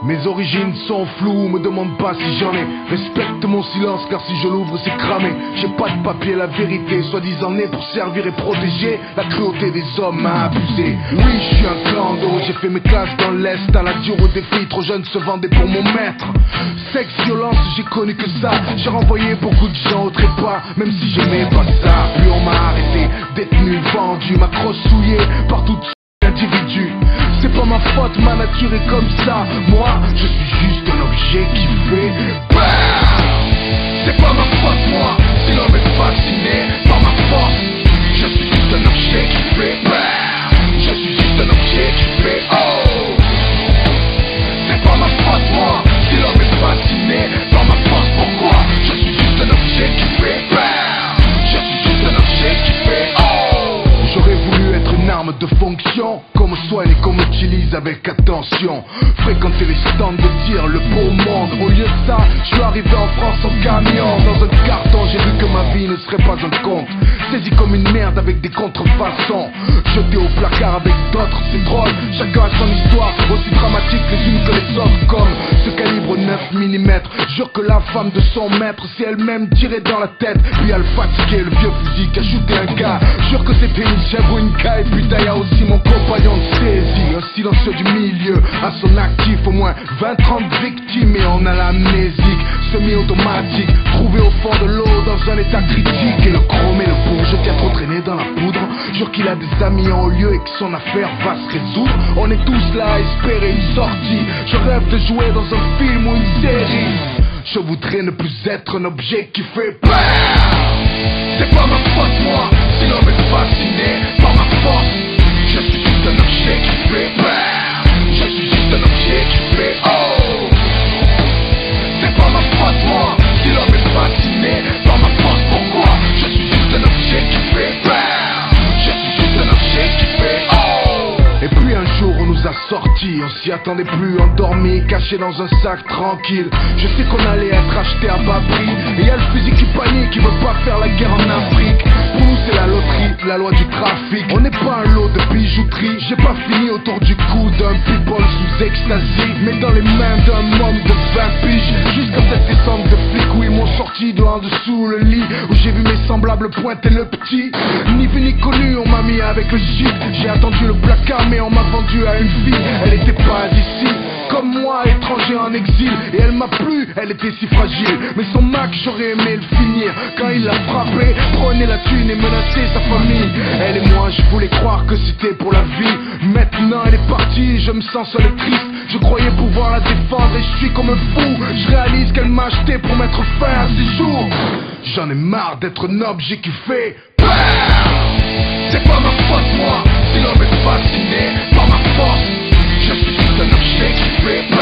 Mes origines sont floues, me demande pas si j'en ai. Respecte mon silence car si je l'ouvre c'est cramé. J'ai pas de papier, la vérité soi-disant né pour servir et protéger. La cruauté des hommes m'a abusé. Oui je suis un clando, j'ai fait mes classes dans l'Est. À la dure au défi, trop jeune se vendait pour mon maître. Sexe, violence, j'ai connu que ça. J'ai renvoyé beaucoup de gens au trépas, même si j'aimais pas ça. Puis on m'a arrêté, détenu, vendu, ma crosse souillée par toutes individus. C'est pas ma faute, ma nature est comme ça. Moi, je suis juste un objet qui fait peur. C'est pas ma faute, moi, si l'homme est fasciné par ma force. Je suis juste un objet qui fait peur. Je suis juste un objet qui fait oh. C'est pas ma faute, moi, si l'homme est fasciné par ma force. Pourquoi? Je suis juste un objet qui fait peur. Je suis juste un objet qui fait oh. J'aurais voulu être une arme de fonction, qu'on me soigne et qu'on m'utilise avec attention. Fréquenter les stands de tir, le beau monde. Au lieu de ça, je suis arrivé en France en camion. Dans un carton, j'ai vu que ma vie ne serait pas un conte. Saisi comme une merde avec des contrefaçons. Jeté au placard avec d'autres, c'est drôle. Chacun a son histoire, aussi dramatique les unes que les autres. Comme ce calibre 9 mm. Jure que la femme de son maître s'est elle-même tirée dans la tête. Puis elle fatiguait le vieux fusil qu'a shooté un gars. Jure que c'était une chèvre ou une caille. Putain y'a aussi mon compagnon de saisie. Un silencieux du milieu, à son actif au moins 20-30 victimes. Et on a l'amnésique, semi-automatique. Trouvé au fond de l'eau dans un état critique. Et le chrome et le bourge qui a trop traîné dans la poudre. Jure qu'il a des amis en haut lieu et que son affaire va se résoudre. On est tous là à espérer une sortie. Je rêve de jouer dans un film ou une série. Je voudrais ne plus être un objet qui fait peur. C'est pas ma faute moi, si l'homme est fasciné par ma force. Je suis juste un objet qui fait peur. Je suis juste un objet qui fait oh. C'est pas ma faute moi, si l'homme est fasciné par ma force. Pourquoi? Je suis juste un objet qui fait peur. Je suis juste un objet qui fait oh. Et puis un jour on nous a sortis, on s'y attendait plus, endormis, cachés dans un sac tranquille. Je sais qu'on allait être acheté à bas prix. Et y'a le fusil qui panique, qui veut pas faire la guerre en Afrique. Pour nous c'est la loterie, la loi du trafic. On n'est pas un lot de bijouterie. J'ai pas fini autour du cou d'un people sous ecstasy, mais dans les mains d'un homme de 20 piges. Jusqu'à cette descente de flics où ils m'ont sorti de en dessous le lit, où j'ai vu mes semblables pointer le petit. Ni vu ni connu, on m'a mis avec le shit. J'ai attendu le placard mais on m'a vendu à une fille. Elle était pas d'ici, comme moi, étranger en exil. Et elle m'a plu, elle était si fragile. Mais son Mac, j'aurais aimé le finir. Quand il l'a frappé, prenait la thune et menaçait sa famille. Elle et moi, je voulais croire que c'était pour la vie. Maintenant elle est partie, je me sens seul et triste. Je croyais pouvoir la défendre et je suis comme un fou. Je réalise qu'elle m'a acheté pour mettre fin à ses jours. J'en ai marre d'être un objet qui fait peur. C'est pas ma faute moi, si l'homme est fasciné par ma force. Je suis juste un objet qui fait peur.